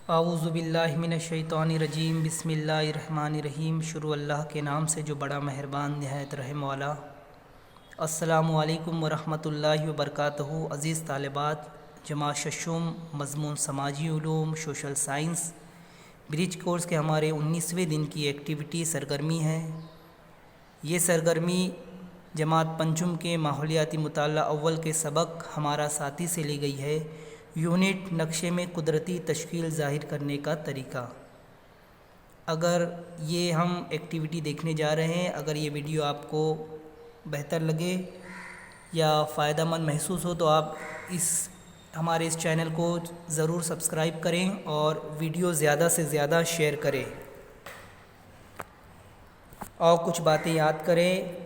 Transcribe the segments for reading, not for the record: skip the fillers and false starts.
आऊज़ुबिल्लाहिमिनश्शैतानिर्रजीम बिस्मिल्लाहिर्रहमानिर्रहीम। शुरू अल्लाह के नाम से जो बड़ा मेहरबान निहायत रहम वाला। अस्सलामु अलैकुम वरहमतुल्लाहि वबरकातुहू। अज़ीज़ तालिबात, जमात शशुम मज़मून समाजी Uloom social science bridge course के हमारे 19वें दिन की एक्टिविटी सरगर्मी है। ये सरगर्मी जमात पंचम के माहौलियाती मुताला अव्वल के सबक हमारा साथी से ली गई है। यूनिट नक्शे में कुदरती तश्कील ज़ाहिर करने का तरीका। अगर ये हम एक्टिविटी देखने जा रहे हैं, अगर ये वीडियो आपको बेहतर लगे या फ़ायदेमंद महसूस हो तो आप हमारे इस चैनल को ज़रूर सब्सक्राइब करें और वीडियो ज़्यादा से ज़्यादा शेयर करें और कुछ बातें याद करें।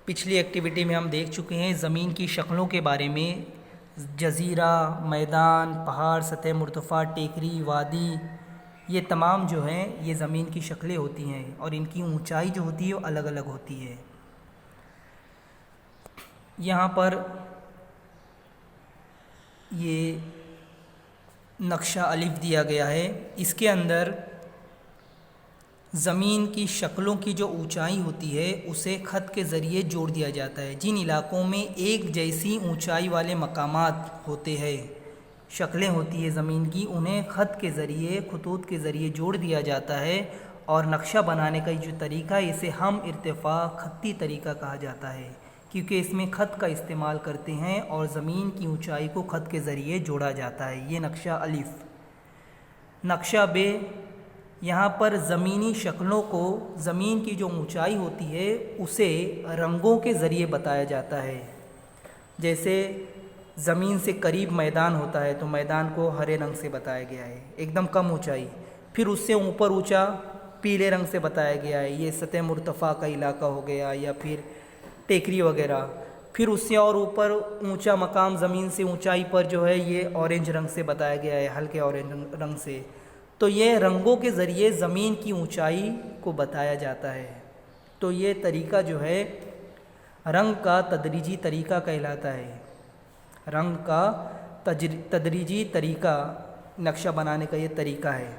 पिछली एक्टिविटी में हम देख चुके हैं ज़मीन की शक्लों के बारे में। जज़ीरा, मैदान, पहाड़, सतह मुर्तफ़ा, टेकरी, वादी, ये तमाम जो हैं ये ज़मीन की शक्लें होती हैं और इनकी ऊंचाई जो होती है वो अलग अलग होती है। यहाँ पर ये नक्शा अलिफ दिया गया है। इसके अंदर ज़मीन की शक्लों की जो ऊंचाई होती है उसे ख़त के ज़रिए जोड़ दिया जाता है। जिन इलाक़ों में एक जैसी ऊंचाई वाले मकामात होते हैं, शक्लें होती है ज़मीन की, उन्हें ख़त के ज़रिए, खतूत के ज़रिए जोड़ दिया जाता है। और नक्शा बनाने का जो तरीका है इसे हम इर्तिफ़ा ख़त्ती तरीका कहा जाता है, क्योंकि इसमें ख़त का इस्तेमाल करते हैं और ज़मीन की ऊंचाई को ख़त के ज़रिए जोड़ा जाता है। ये नक्शा अलिफ। नक्शा बे, यहाँ पर ज़मीनी शक्लों को, ज़मीन की जो ऊंचाई होती है उसे रंगों के ज़रिए बताया जाता है। जैसे ज़मीन से करीब मैदान होता है तो मैदान को हरे रंग से बताया गया है, एकदम कम ऊंचाई। फिर उससे ऊपर ऊंचा पीले रंग से बताया गया है, ये सतह मुर्तफ़ा का इलाका हो गया या फिर टेकरी वगैरह। फिर उससे और ऊपर ऊंचा मकाम ज़मीन से ऊंचाई पर जो है ये ऑरेंज रंग से बताया गया है, हल्के ऑरेंज रंग से। तो ये रंगों के ज़रिए ज़मीन की ऊंचाई को बताया जाता है। तो ये तरीका जो है रंग का तदरीजी तरीका कहलाता है। रंग का तदरीजी तरीका नक्शा बनाने का ये तरीका है।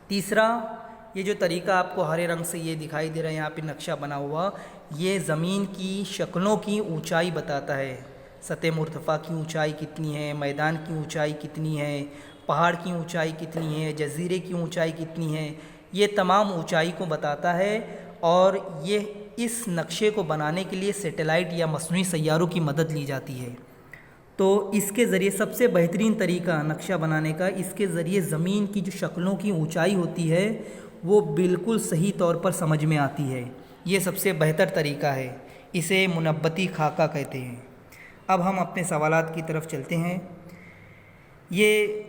तीसरा, ये जो तरीका आपको हरे रंग से ये दिखाई दे रहा है यहाँ पे नक्शा बना हुआ, ये ज़मीन की शक्लों की ऊंचाई बताता है। सतह मुर्तफ़ा की ऊंचाई कितनी है, मैदान की ऊंचाई कितनी है, पहाड़ की ऊंचाई कितनी है, जज़ीरे की ऊंचाई कितनी है, ये तमाम ऊंचाई को बताता है। और ये इस नक्शे को बनाने के लिए सैटेलाइट या मसनूई सैयारों की मदद ली जाती है। तो इसके ज़रिए सबसे बेहतरीन तरीका नक्शा बनाने का, इसके ज़रिए ज़मीन की जो शक्लों की ऊंचाई होती है वो बिल्कुल सही तौर पर समझ में आती है। ये सबसे बेहतर तरीका है, इसे मुनब्बती खाका कहते हैं। अब हम अपने सवालात की तरफ चलते हैं। ये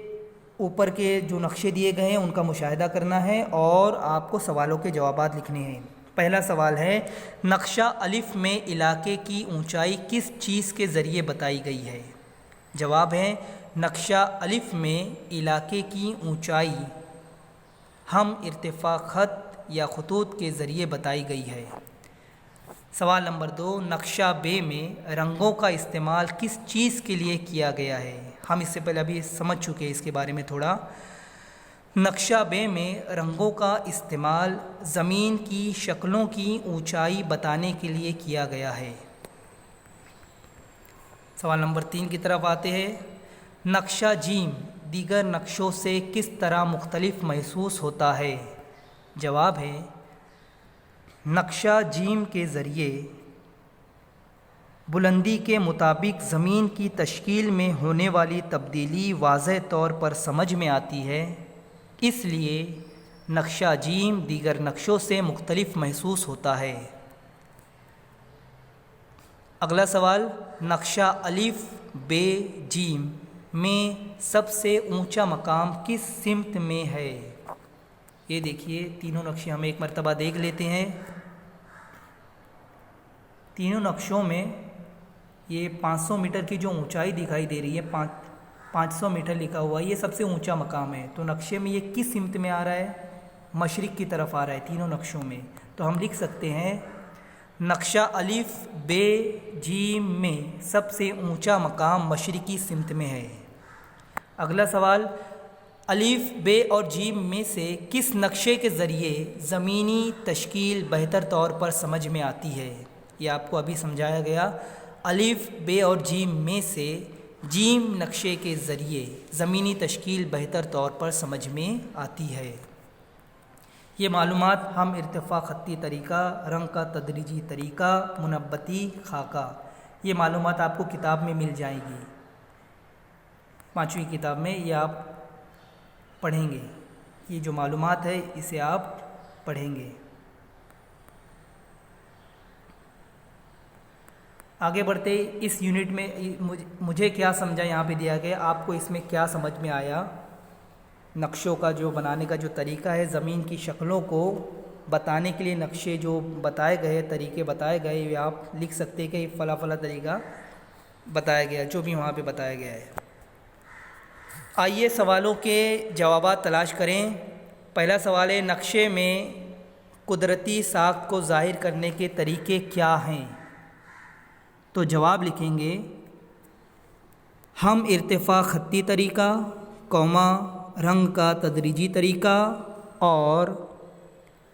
ऊपर के जो नक्शे दिए गए हैं उनका मुशाहिदा करना है और आपको सवालों के जवाबात लिखने हैं। पहला सवाल है, नक्शा अलिफ में इलाके की ऊंचाई किस चीज़ के ज़रिए बताई गई है? जवाब है, नक्शा अलिफ में इलाके की ऊंचाई हम इर्तिफ़ा ख़त या खतूत के ज़रिए बताई गई है। सवाल नंबर 2, नक्शा बे में रंगों का इस्तेमाल किस चीज़ के लिए किया गया है? हम इससे पहले अभी समझ चुके हैं इसके बारे में थोड़ा। नक्शा बे में रंगों का इस्तेमाल ज़मीन की शक्लों की ऊंचाई बताने के लिए किया गया है। सवाल नंबर 3 की तरफ आते हैं। नक्शा जीम दीगर नक्शों से किस तरह मुख्तलिफ महसूस होता है? जवाब है, नक्शा जीम के ज़रिए बुलंदी के मुताबिक ज़मीन की तश्कील में होने वाली तब्दीली वाज़ह तौर पर समझ में आती है, इसलिए नक्शा जीम दीगर नक्शों से मुख्तलिफ महसूस होता है। अगला सवाल, नक्शा अलिफ बे जीम में सबसे ऊंचा मकाम किस सिमत में है? ये देखिए, तीनों नक्शे हम एक मरतबा देख लेते हैं। तीनों नक्शों में ये 500 मीटर की जो ऊंचाई दिखाई दे रही है, 500 मीटर लिखा हुआ है, ये सबसे ऊंचा मकाम है। तो नक्शे में ये किस सिमत में आ रहा है? मशरिक़ की तरफ आ रहा है तीनों नक्शों में। तो हम लिख सकते हैं नक्शा अलिफ बे जीम में सबसे ऊंचा मकाम मशरिकी सिमत में है। अगला सवाल, अलिफ, बे और जीम में से किस नक्शे के ज़रिए ज़मीनी तश्कील बेहतर तौर पर समझ में आती है? ये आपको अभी समझाया गया। अलिफ, बे और जीम में से जीम नक्शे के ज़रिए ज़मीनी तश्कील बेहतर तौर पर समझ में आती है। ये मालूमात हम इर्तिफ़ा ख़त्ती तरीक़ा, रंग का तदरीजी तरीक़ा, मुनब्बती खाका, ये मालूमात आपको किताब में मिल जाएगी। 5वीं किताब में ये आप पढ़ेंगे। ये जो मालूमात है इसे आप पढ़ेंगे। आगे बढ़ते इस यूनिट में मुझे क्या समझा यहाँ पे दिया गया, आपको इसमें क्या समझ में आया? नक्शों का जो बनाने का जो तरीका है, ज़मीन की शक्लों को बताने के लिए नक्शे जो बताए गए, तरीके बताए गए, ये आप लिख सकते हैं कि फ़ला फ़ला तरीका बताया गया, जो भी वहाँ पे बताया गया है। आइए सवालों के जवाब तलाश करें। पहला सवाल है, नक्शे में कुदरती साख्त को ज़ाहिर करने के तरीके क्या हैं? तो जवाब लिखेंगे, हम इर्तिफ़ा ख़त्ती तरीक़ा, कौमा रंग का तदरीजी तरीक़ा और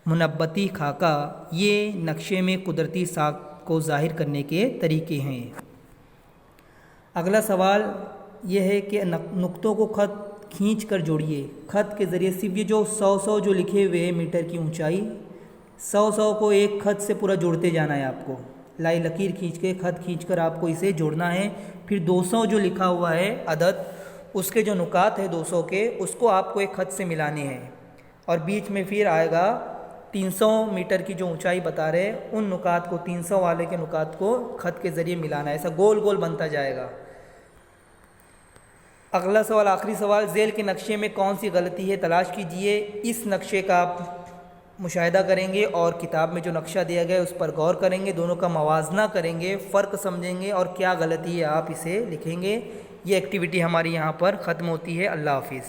मुनब्बती खाका, ये नक्शे में कुदरती साख्त को ज़ाहिर करने के तरीके हैं। अगला सवाल यह है कि नुक्तों को ख़त खींच कर जोड़िए। ख़त के ज़रिए सिर्फ ये जो 100 जो लिखे हुए हैं मीटर की ऊंचाई, 100 को एक ख़त से पूरा जोड़ते जाना है आपको। लाई लकीर खींच के, ख़त खींच कर आपको इसे जोड़ना है। फिर 200 जो लिखा हुआ है अदद, उसके जो नुकात है 200 के, उसको आपको एक ख़त से मिलाने हैं। और बीच में फिर आएगा 300 मीटर की जो ऊंचाई बता रहे, उन नुकात को, 300 वाले के नुकात को ख़त के ज़रिए मिलाना है। ऐसा गोल गोल बनता जाएगा। अगला सवाल, आखिरी सवाल, ज़ेल के नक्शे में कौन सी गलती है तलाश कीजिए। इस नक्शे का आप मुशाहिदा करेंगे और किताब में जो नक्शा दिया गया है उस पर गौर करेंगे, दोनों का मवाजना करेंगे, फ़र्क समझेंगे और क्या गलती है आप इसे लिखेंगे। ये एक्टिविटी हमारी यहाँ पर ख़त्म होती है। अल्लाह हाफ़िज़।